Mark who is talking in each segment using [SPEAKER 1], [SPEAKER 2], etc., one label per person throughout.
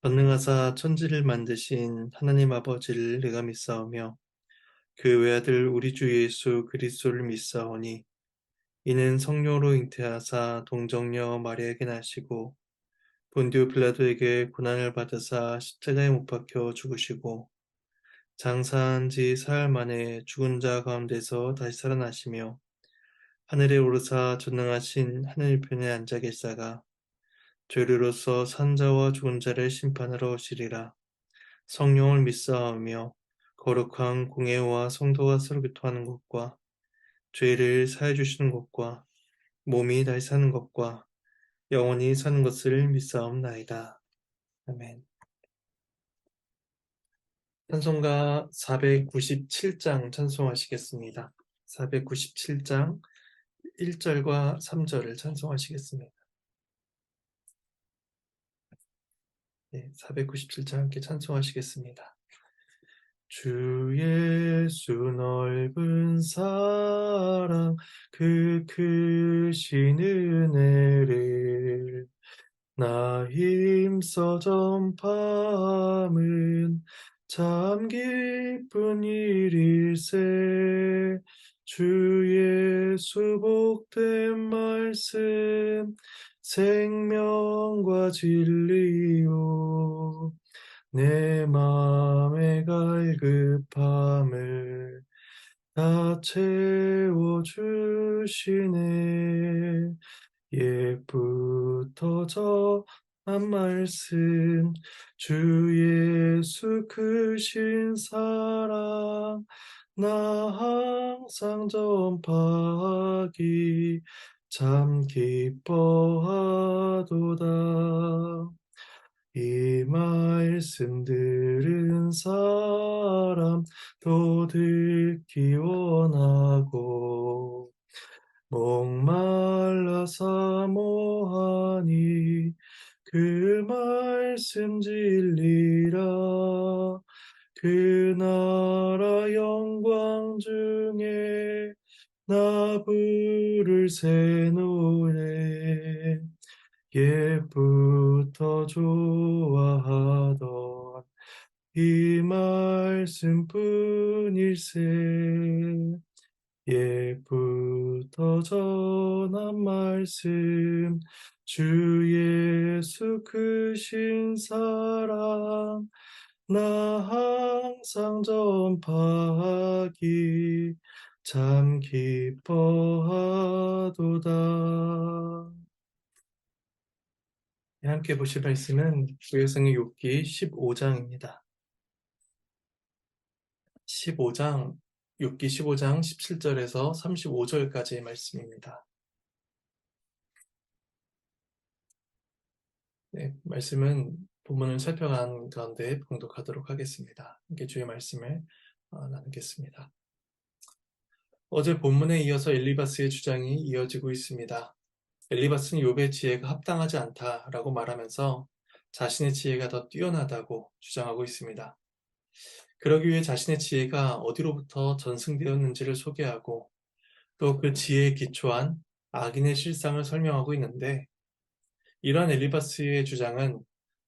[SPEAKER 1] 전능하사 천지를 만드신 하나님 아버지를 내가 믿사오며 그 외아들 우리 주 예수 그리스도를 믿사오니 이는 성령으로 잉태하사 동정녀 마리아에게 나시고 본디오 빌라도에게 고난을 받으사 십자가에 못 박혀 죽으시고 장사한 지 사흘 만에 죽은 자 가운데서 다시 살아나시며 하늘에 오르사 전능하신 하늘 편에 앉아 계시다가 죄류로서 산 자와 죽은 자를 심판하러 오시리라. 성령을 믿사오며 거룩한 공예와 성도가 서로 교통하는 것과 죄를 사해 주시는 것과 몸이 다시 사는 것과 영원히 사는 것을 믿사옵나이다. 아멘. 찬송가 497장 찬송하시겠습니다. 497장 1절과 3절을 찬송하시겠습니다. 네, 497장 함께 찬송하시겠습니다. 주 예수 넓은 사랑 그 크신 은혜를 나 힘써 전파함은 참 기쁜 일일세. 주 예수 복된 말씀 생명과 진리요 내 맘의 갈급함을 다 채워주시네. 옛부터 전한 말씀 주 예수 크신 사랑 나 항상 전파하기 참 기뻐하도다. 이 말씀 들은 사람 또 듣기 원하고 목말라 사모하니 그 말씀 진리라. 그 나라 영광 중에 나 부를 새 노래 옛부터 좋아하던 이 말씀뿐일세. 옛부터 전한 말씀 주 예수 크신 사랑 나 항상 전파하기 참 기뻐하도다. 함께 보실 말씀은 구약성경 욥기 15장입니다. 욥기 15장 17절에서 35절까지의 말씀입니다. 네, 말씀은 본문을 살펴간 가운데 봉독하도록 하겠습니다. 함께 주의 말씀을 나누겠습니다. 어제 본문에 이어서 엘리바스의 주장이 이어지고 있습니다. 엘리바스는 욥의 지혜가 합당하지 않다라고 말하면서 자신의 지혜가 더 뛰어나다고 주장하고 있습니다. 그러기 위해 자신의 지혜가 어디로부터 전승되었는지를 소개하고 또 그 지혜에 기초한 악인의 실상을 설명하고 있는데, 이러한 엘리바스의 주장은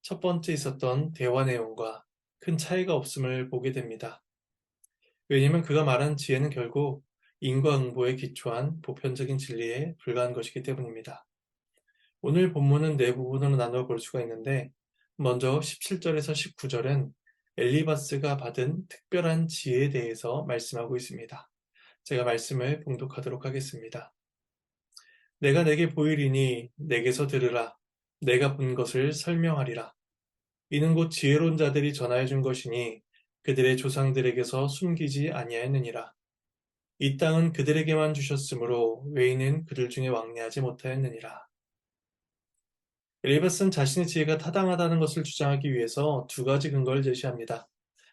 [SPEAKER 1] 첫 번째 있었던 대화 내용과 큰 차이가 없음을 보게 됩니다. 왜냐하면 그가 말한 지혜는 결국 인과응보에 기초한 보편적인 진리에 불과한 것이기 때문입니다. 오늘 본문은 네 부분으로 나누어 볼 수가 있는데, 먼저 17절에서 19절은 엘리바스가 받은 특별한 지혜에 대해서 말씀하고 있습니다. 제가 말씀을 봉독하도록 하겠습니다. 내가 내게 보이리니 내게서 들으라. 내가 본 것을 설명하리라. 이는 곧 지혜로운 자들이 전하여 준 것이니 그들의 조상들에게서 숨기지 아니하였느니라. 이 땅은 그들에게만 주셨으므로 외인은 그들 중에 왕래하지 못하였느니라. 엘리바스는 자신의 지혜가 타당하다는 것을 주장하기 위해서 두 가지 근거를 제시합니다.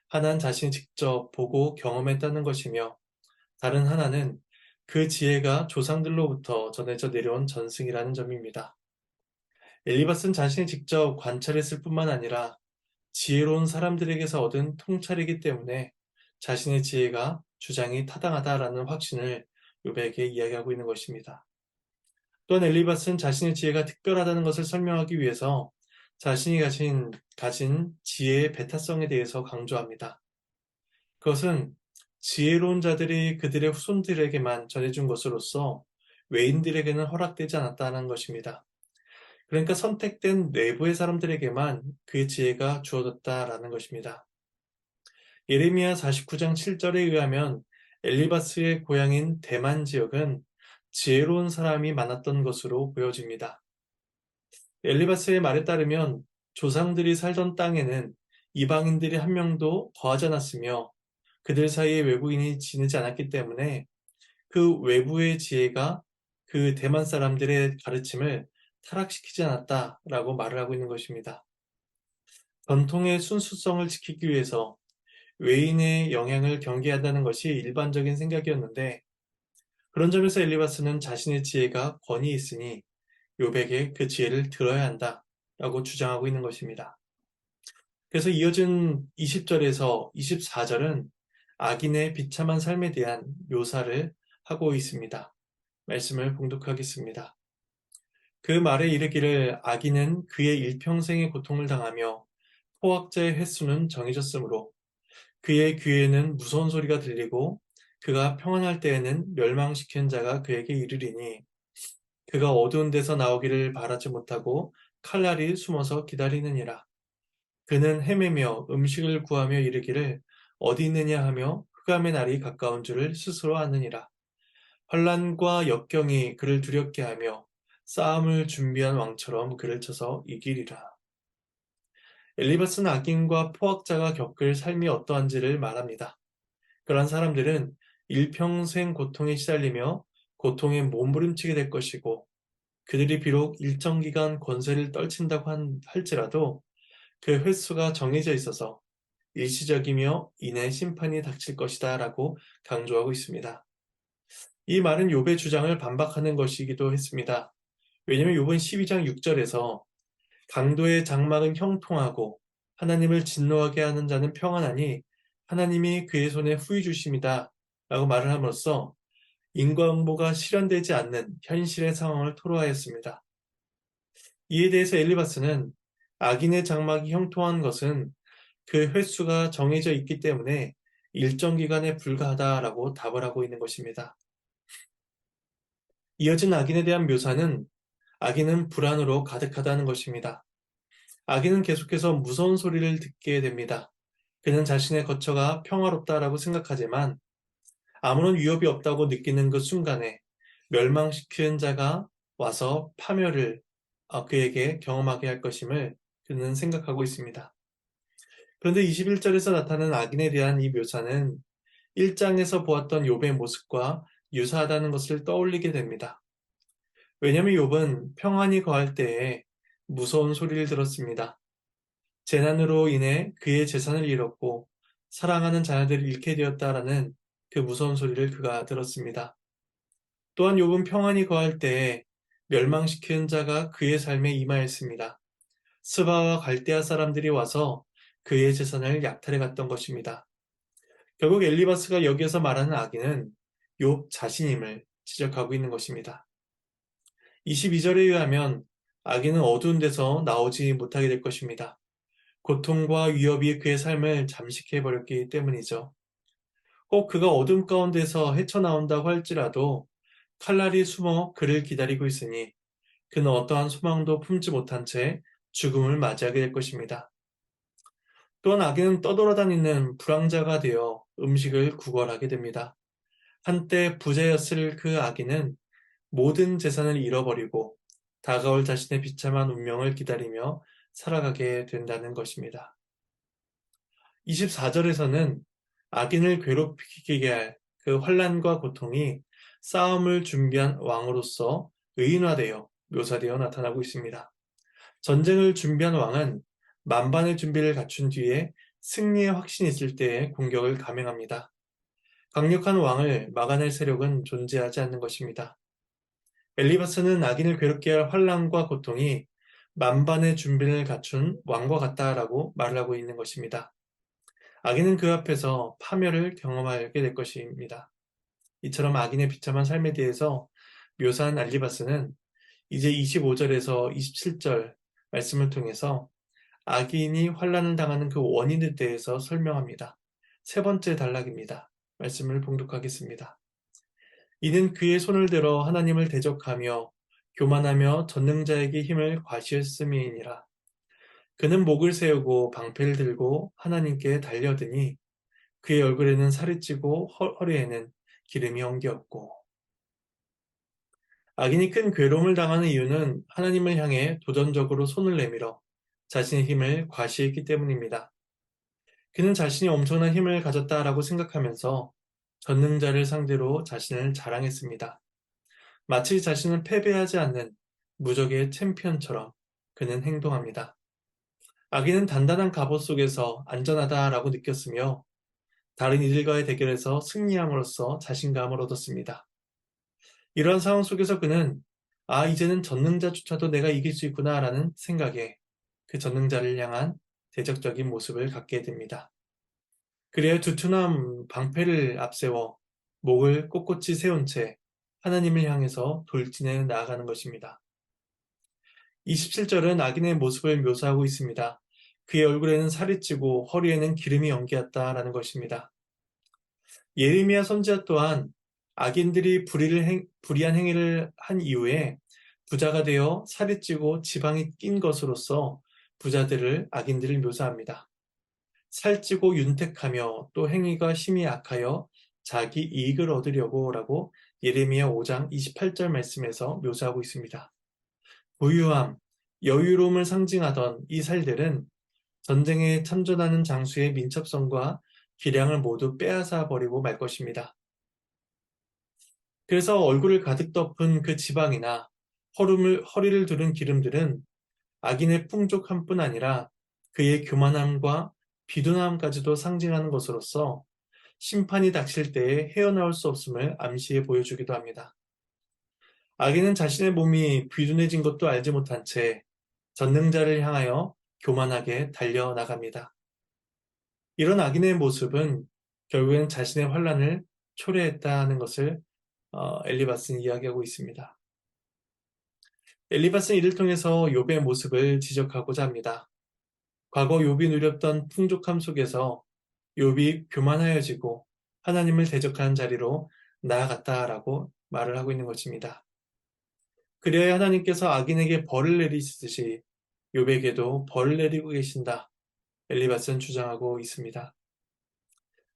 [SPEAKER 1] 하나는 자신이 직접 보고 경험했다는 것이며, 다른 하나는 그 지혜가 조상들로부터 전해져 내려온 전승이라는 점입니다. 엘리바스는 자신이 직접 관찰했을 뿐만 아니라 지혜로운 사람들에게서 얻은 통찰이기 때문에 자신의 지혜가 주장이 타당하다라는 확신을 욥에게 이야기하고 있는 것입니다. 또한 엘리바스는 자신의 지혜가 특별하다는 것을 설명하기 위해서 자신이 가진 지혜의 배타성에 대해서 강조합니다. 그것은 지혜로운 자들이 그들의 후손들에게만 전해준 것으로서 외인들에게는 허락되지 않았다는 것입니다. 그러니까 선택된 내부의 사람들에게만 그 지혜가 주어졌다라는 것입니다. 예레미야 49장 7절에 의하면 엘리바스의 고향인 대만 지역은 지혜로운 사람이 많았던 것으로 보여집니다. 엘리바스의 말에 따르면 조상들이 살던 땅에는 이방인들이 한 명도 거하지 않았으며 그들 사이에 외부인이 지내지 않았기 때문에 그 외부의 지혜가 그 대만 사람들의 가르침을 타락시키지 않았다라고 말을 하고 있는 것입니다. 전통의 순수성을 지키기 위해서 외인의 영향을 경계한다는 것이 일반적인 생각이었는데 그런 점에서 엘리바스는 자신의 지혜가 권위 있으니 욥에게 그 지혜를 들어야 한다라고 주장하고 있는 것입니다. 그래서 이어진 20절에서 24절은 악인의 비참한 삶에 대한 묘사를 하고 있습니다. 말씀을 봉독하겠습니다. 그 말에 이르기를 악인은 그의 일평생의 고통을 당하며 포악자의 횟수는 정해졌으므로 그의 귀에는 무서운 소리가 들리고 그가 평안할 때에는 멸망시키는 자가 그에게 이르리니 그가 어두운 데서 나오기를 바라지 못하고 칼날이 숨어서 기다리느니라. 그는 헤매며 음식을 구하며 이르기를 어디 있느냐 하며 흑암의 날이 가까운 줄을 스스로 아느니라. 환난과 역경이 그를 두렵게 하며 싸움을 준비한 왕처럼 그를 쳐서 이기리라. 엘리바스는 악인과 포악자가 겪을 삶이 어떠한지를 말합니다. 그러한 사람들은 일평생 고통에 시달리며 고통에 몸부림치게 될 것이고 그들이 비록 일정 기간 권세를 떨친다고 할지라도 그 횟수가 정해져 있어서 일시적이며 이내 심판이 닥칠 것이다 라고 강조하고 있습니다. 이 말은 욥의 주장을 반박하는 것이기도 했습니다. 왜냐하면 욥은 12장 6절에서 강도의 장막은 형통하고 하나님을 진노하게 하는 자는 평안하니 하나님이 그의 손에 후히 주심이다 라고 말을 함으로써 인과응보가 실현되지 않는 현실의 상황을 토로하였습니다. 이에 대해서 엘리바스는 악인의 장막이 형통한 것은 그 횟수가 정해져 있기 때문에 일정 기간에 불과하다라고 답을 하고 있는 것입니다. 이어진 악인에 대한 묘사는 악인은 불안으로 가득하다는 것입니다. 악인은 계속해서 무서운 소리를 듣게 됩니다. 그는 자신의 거처가 평화롭다라고 생각하지만 아무런 위협이 없다고 느끼는 그 순간에 멸망시키는 자가 와서 파멸을 그에게 경험하게 할 것임을 그는 생각하고 있습니다. 그런데 21절에서 나타나는 악인에 대한 이 묘사는 1장에서 보았던 욥의 모습과 유사하다는 것을 떠올리게 됩니다. 왜냐하면 욥은 평안히 거할 때에 무서운 소리를 들었습니다. 재난으로 인해 그의 재산을 잃었고 사랑하는 자녀들을 잃게 되었다라는 그 무서운 소리를 그가 들었습니다. 또한 욥은 평안히 거할 때에 멸망시키는 자가 그의 삶에 임하였습니다. 스바와 갈대아 사람들이 와서 그의 재산을 약탈해 갔던 것입니다. 결국 엘리바스가 여기에서 말하는 악인은 욥 자신임을 지적하고 있는 것입니다. 22절에 의하면 악인은 어두운 데서 나오지 못하게 될 것입니다. 고통과 위협이 그의 삶을 잠식해 버렸기 때문이죠. 꼭 그가 어둠 가운데서 헤쳐나온다고 할지라도 칼날이 숨어 그를 기다리고 있으니 그는 어떠한 소망도 품지 못한 채 죽음을 맞이하게 될 것입니다. 또한 악인은 떠돌아다니는 불황자가 되어 음식을 구걸하게 됩니다. 한때 부자였을 그 악인은 모든 재산을 잃어버리고 다가올 자신의 비참한 운명을 기다리며 살아가게 된다는 것입니다. 24절에서는 악인을 괴롭히게 할 그 환난과 고통이 싸움을 준비한 왕으로서 의인화되어 묘사되어 나타나고 있습니다. 전쟁을 준비한 왕은 만반의 준비를 갖춘 뒤에 승리의 확신이 있을 때에 공격을 감행합니다. 강력한 왕을 막아낼 세력은 존재하지 않는 것입니다. 엘리바스는 악인을 괴롭게 할 환난과 고통이 만반의 준비를 갖춘 왕과 같다라고 말을 하고 있는 것입니다. 악인은 그 앞에서 파멸을 경험하게 될 것입니다. 이처럼 악인의 비참한 삶에 대해서 묘사한 엘리바스는 이제 25절에서 27절 말씀을 통해서 악인이 환난을 당하는 그 원인에 대해서 설명합니다. 세 번째 단락입니다. 말씀을 봉독하겠습니다. 이는 그의 손을 들어 하나님을 대적하며 교만하며 전능자에게 힘을 과시했음이니라. 그는 목을 세우고 방패를 들고 하나님께 달려드니 그의 얼굴에는 살이 찌고 허리에는 기름이 엉겼고. 악인이 큰 괴로움을 당하는 이유는 하나님을 향해 도전적으로 손을 내밀어 자신의 힘을 과시했기 때문입니다. 그는 자신이 엄청난 힘을 가졌다라고 생각하면서 전능자를 상대로 자신을 자랑했습니다. 마치 자신을 패배하지 않는 무적의 챔피언처럼 그는 행동합니다. 악인은 단단한 갑옷 속에서 안전하다라고 느꼈으며 다른 이들과의 대결에서 승리함으로써 자신감을 얻었습니다. 이러한 상황 속에서 그는 이제는 전능자조차도 내가 이길 수 있구나라는 생각에 그 전능자를 향한 대적적인 모습을 갖게 됩니다. 그래야 두툼한 방패를 앞세워 목을 꼿꼿이 세운 채 하나님을 향해서 돌진해 나아가는 것입니다. 27절은 악인의 모습을 묘사하고 있습니다. 그의 얼굴에는 살이 찌고 허리에는 기름이 엉겼다라는 것입니다. 예레미야 선지자 또한 악인들이 불의한 행위를 한 이후에 부자가 되어 살이 찌고 지방이 낀 것으로서 부자들을 악인들을 묘사합니다. 살찌고 윤택하며 또 행위가 심히 악하여 자기 이익을 얻으려고 라고 예레미야 5장 28절 말씀에서 묘사하고 있습니다. 부유함, 여유로움을 상징하던 이 살들은 전쟁에 참전하는 장수의 민첩성과 기량을 모두 빼앗아 버리고 말 것입니다. 그래서 얼굴을 가득 덮은 그 지방이나 허리를 두른 기름들은 악인의 풍족함뿐 아니라 그의 교만함과 비둔함까지도 상징하는 것으로서 심판이 닥칠 때에 헤어나올 수 없음을 암시해 보여주기도 합니다. 악인은 자신의 몸이 비둔해진 것도 알지 못한 채 전능자를 향하여 교만하게 달려나갑니다. 이런 악인의 모습은 결국엔 자신의 환난을 초래했다는 것을 엘리바스는 이야기하고 있습니다. 엘리바스는 이를 통해서 욥의 모습을 지적하고자 합니다. 과거 욥이 누렸던 풍족함 속에서 욥이 교만하여지고 하나님을 대적하는 자리로 나아갔다라고 말을 하고 있는 것입니다. 그래야 하나님께서 악인에게 벌을 내리시듯이 욥에게도 벌을 내리고 계신다. 엘리바스는 주장하고 있습니다.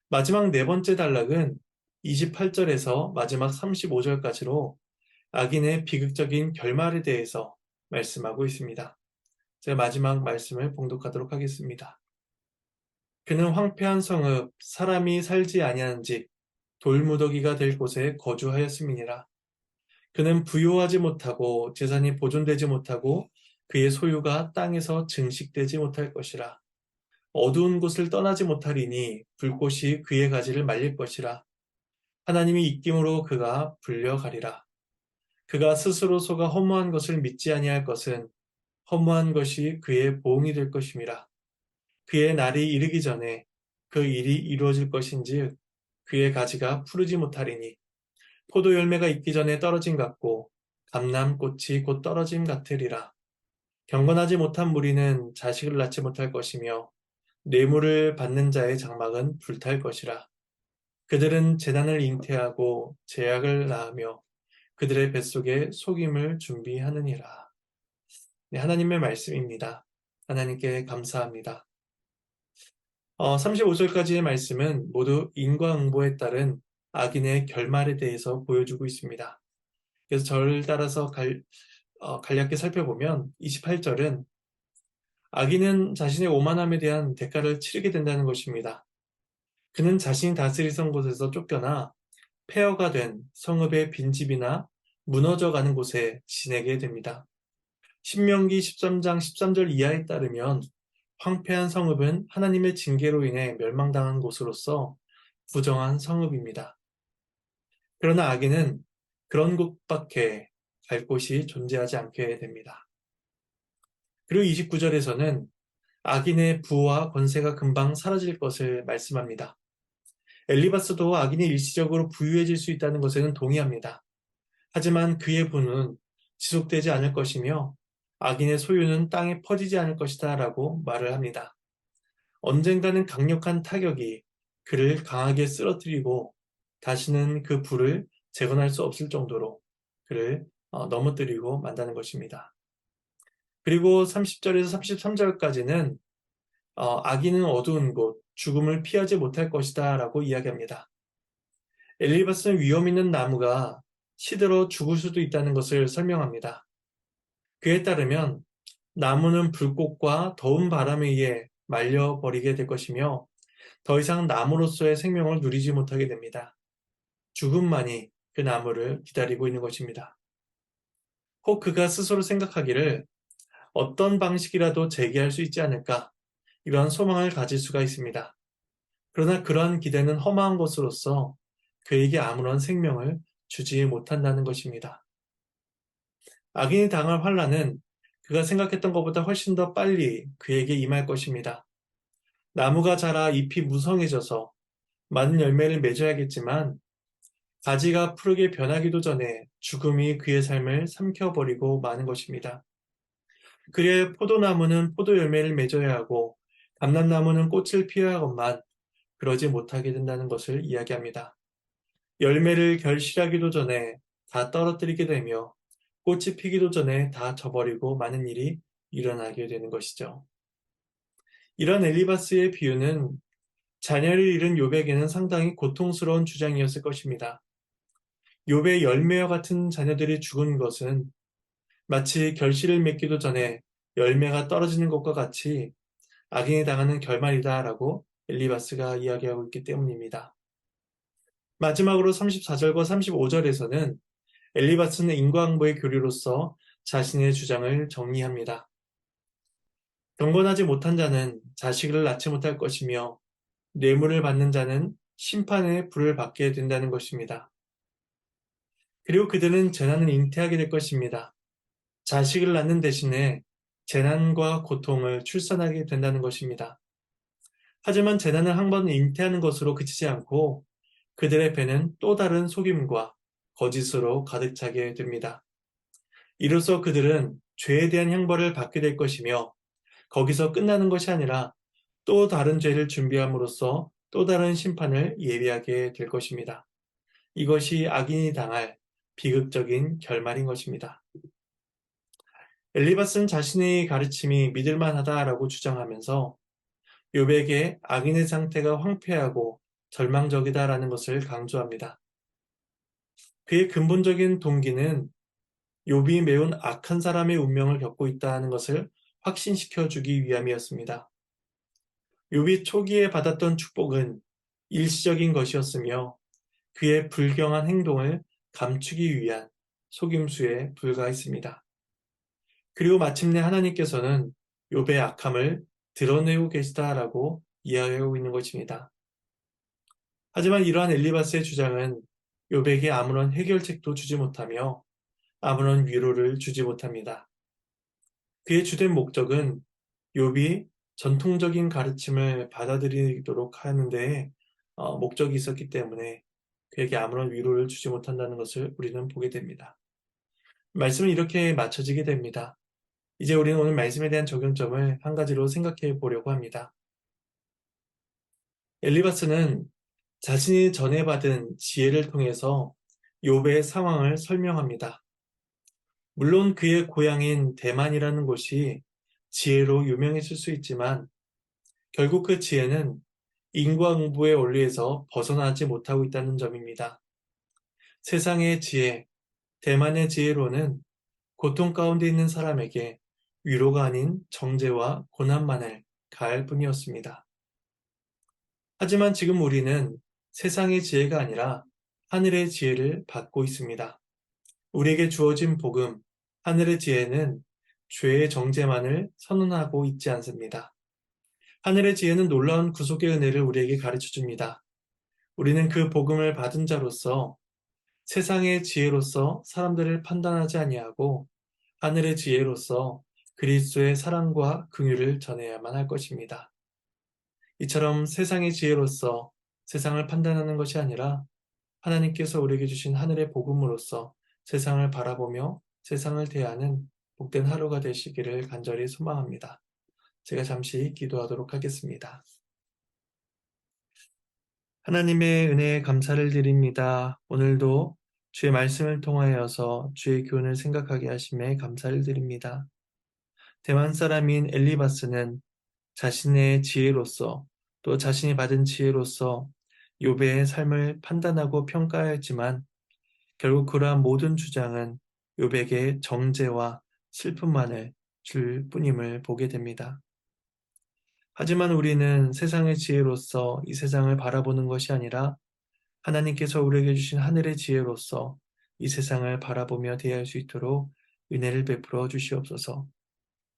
[SPEAKER 1] 마지막 네 번째 단락은 28절에서 마지막 35절까지로 악인의 비극적인 결말에 대해서 말씀하고 있습니다. 제가 마지막 말씀을 봉독하도록 하겠습니다. 그는 황폐한 성읍, 사람이 살지 아니하는 집, 돌무더기가 될 곳에 거주하였음이니라. 그는 부요하지 못하고 재산이 보존되지 못하고 그의 소유가 땅에서 증식되지 못할 것이라. 어두운 곳을 떠나지 못하리니 불꽃이 그의 가지를 말릴 것이라. 하나님이 입김으로 그가 불려가리라. 그가 스스로 속아 허무한 것을 믿지 아니할 것은 허무한 것이 그의 보응이 될 것임이라. 그의 날이 이르기 전에 그 일이 이루어질 것인즉 그의 가지가 푸르지 못하리니 포도 열매가 있기 전에 떨어짐 같고 감람꽃이 곧 떨어짐 같으리라. 경건하지 못한 무리는 자식을 낳지 못할 것이며 뇌물을 받는 자의 장막은 불탈 것이라. 그들은 재난을 잉태하고 재약을 낳으며 그들의 뱃속에 속임을 준비하느니라. 네, 하나님의 말씀입니다. 하나님께 감사합니다. 35절까지의 말씀은 모두 인과응보에 따른 악인의 결말에 대해서 보여주고 있습니다. 그래서 저를 따라서 간략히 살펴보면 28절은 악인은 자신의 오만함에 대한 대가를 치르게 된다는 것입니다. 그는 자신이 다스리던 곳에서 쫓겨나 폐허가 된 성읍의 빈집이나 무너져가는 곳에 지내게 됩니다. 신명기 13장 13절 이하에 따르면 황폐한 성읍은 하나님의 징계로 인해 멸망당한 곳으로서 부정한 성읍입니다. 그러나 악인은 그런 곳밖에 갈 곳이 존재하지 않게 됩니다. 그리고 29절에서는 악인의 부와 권세가 금방 사라질 것을 말씀합니다. 엘리바스도 악인이 일시적으로 부유해질 수 있다는 것에는 동의합니다. 하지만 그의 부는 지속되지 않을 것이며 악인의 소유는 땅에 퍼지지 않을 것이다 라고 말을 합니다. 언젠가는 강력한 타격이 그를 강하게 쓰러뜨리고 다시는 그 불을 재건할 수 없을 정도로 그를 넘어뜨리고 만다는 것입니다. 그리고 30절에서 33절까지는 악인은 어두운 곳, 죽음을 피하지 못할 것이다 라고 이야기합니다. 엘리바스는 위험 있는 나무가 시들어 죽을 수도 있다는 것을 설명합니다. 그에 따르면 나무는 불꽃과 더운 바람에 의해 말려버리게 될 것이며 더 이상 나무로서의 생명을 누리지 못하게 됩니다. 죽음만이 그 나무를 기다리고 있는 것입니다. 혹 그가 스스로 생각하기를 어떤 방식이라도 재기할 수 있지 않을까 이러한 소망을 가질 수가 있습니다. 그러나 그러한 기대는 허망한 것으로서 그에게 아무런 생명을 주지 못한다는 것입니다. 악인이 당할 환란은 그가 생각했던 것보다 훨씬 더 빨리 그에게 임할 것입니다. 나무가 자라 잎이 무성해져서 많은 열매를 맺어야겠지만 가지가 푸르게 변하기도 전에 죽음이 그의 삶을 삼켜버리고 마는 것입니다. 그의 포도나무는 포도 열매를 맺어야 하고 감람나무는 꽃을 피워야 하건만 그러지 못하게 된다는 것을 이야기합니다. 열매를 결실하기도 전에 다 떨어뜨리게 되며 꽃이 피기도 전에 다 져버리고 많은 일이 일어나게 되는 것이죠. 이런 엘리바스의 비유는 자녀를 잃은 욥에게는 상당히 고통스러운 주장이었을 것입니다. 욥의 열매와 같은 자녀들이 죽은 것은 마치 결실을 맺기도 전에 열매가 떨어지는 것과 같이 악인이 당하는 결말이다라고 엘리바스가 이야기하고 있기 때문입니다. 마지막으로 34절과 35절에서는 엘리바스는 인과응보의 교리로서 자신의 주장을 정리합니다. 경건하지 못한 자는 자식을 낳지 못할 것이며 뇌물을 받는 자는 심판의 불을 받게 된다는 것입니다. 그리고 그들은 재난을 잉태하게 될 것입니다. 자식을 낳는 대신에 재난과 고통을 출산하게 된다는 것입니다. 하지만 재난을 한 번 잉태하는 것으로 그치지 않고 그들의 배는 또 다른 속임과 거짓으로 가득 차게 됩니다. 이로써 그들은 죄에 대한 형벌을 받게 될 것이며 거기서 끝나는 것이 아니라 또 다른 죄를 준비함으로써 또 다른 심판을 예비하게 될 것입니다. 이것이 악인이 당할 비극적인 결말인 것입니다. 엘리바스는 자신의 가르침이 믿을만하다라고 주장하면서 욥에게 악인의 상태가 황폐하고 절망적이다라는 것을 강조합니다. 그의 근본적인 동기는 욥이 매우 악한 사람의 운명을 겪고 있다는 것을 확신시켜 주기 위함이었습니다. 욥이 초기에 받았던 축복은 일시적인 것이었으며 그의 불경한 행동을 감추기 위한 속임수에 불과했습니다. 그리고 마침내 하나님께서는 욥의 악함을 드러내고 계시다라고 이야기하고 있는 것입니다. 하지만 이러한 엘리바스의 주장은 욥에게 아무런 해결책도 주지 못하며 아무런 위로를 주지 못합니다. 그의 주된 목적은 욥이 전통적인 가르침을 받아들이도록 하는 데 목적이 있었기 때문에 그에게 아무런 위로를 주지 못한다는 것을 우리는 보게 됩니다. 말씀은 이렇게 맞춰지게 됩니다. 이제 우리는 오늘 말씀에 대한 적용점을 한 가지로 생각해 보려고 합니다. 엘리바스는 자신이 전해 받은 지혜를 통해서 욥의 상황을 설명합니다. 물론 그의 고향인 대만이라는 곳이 지혜로 유명했을 수 있지만 결국 그 지혜는 인과응보의 원리에서 벗어나지 못하고 있다는 점입니다. 세상의 지혜, 대만의 지혜로는 고통 가운데 있는 사람에게 위로가 아닌 정죄와 고난만을 가할 뿐이었습니다. 하지만 지금 우리는 세상의 지혜가 아니라 하늘의 지혜를 받고 있습니다. 우리에게 주어진 복음, 하늘의 지혜는 죄의 정죄만을 선언하고 있지 않습니다. 하늘의 지혜는 놀라운 구속의 은혜를 우리에게 가르쳐 줍니다. 우리는 그 복음을 받은 자로서 세상의 지혜로서 사람들을 판단하지 아니하고 하늘의 지혜로서 그리스도의 사랑과 긍휼을 전해야만 할 것입니다. 이처럼 세상의 지혜로서 세상을 판단하는 것이 아니라 하나님께서 우리에게 주신 하늘의 복음으로써 세상을 바라보며 세상을 대하는 복된 하루가 되시기를 간절히 소망합니다. 제가 잠시 기도하도록 하겠습니다. 하나님의 은혜에 감사를 드립니다. 오늘도 주의 말씀을 통하여서 주의 교훈을 생각하게 하심에 감사를 드립니다. 대만 사람인 엘리바스는 자신의 지혜로서 또 자신이 받은 지혜로서 욥의 삶을 판단하고 평가하였지만 결국 그러한 모든 주장은 욥에게 정죄와 슬픔만을 줄 뿐임을 보게 됩니다. 하지만 우리는 세상의 지혜로서 이 세상을 바라보는 것이 아니라 하나님께서 우리에게 주신 하늘의 지혜로서 이 세상을 바라보며 대할 수 있도록 은혜를 베풀어 주시옵소서.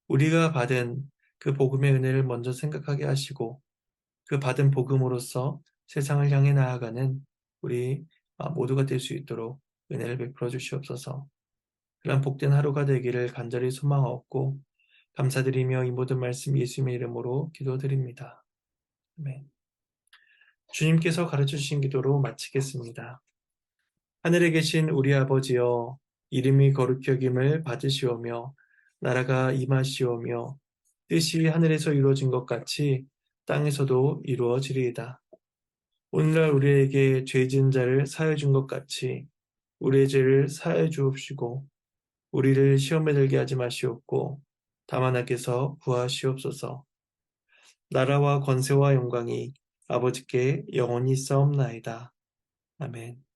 [SPEAKER 1] 우리가 받은 그 복음의 은혜를 먼저 생각하게 하시고 그 받은 복음으로써 세상을 향해 나아가는 우리 모두가 될 수 있도록 은혜를 베풀어 주시옵소서. 그런 복된 하루가 되기를 간절히 소망하옵고 감사드리며 이 모든 말씀 예수님의 이름으로 기도드립니다. 아멘. 주님께서 가르쳐주신 기도로 마치겠습니다. 하늘에 계신 우리 아버지여, 이름이 거룩히 여김을 받으시오며 나라가 임하시오며 뜻이 하늘에서 이루어진 것 같이 땅에서도 이루어지리이다. 오늘날 우리에게 죄 지은 자를 사하여 준 것 같이 우리의 죄를 사하여 주옵시고 우리를 시험에 들게 하지 마시옵고 다만 악에서 구하시옵소서. 나라와 권세와 영광이 아버지께 영원히 있사옵나이다. 아멘.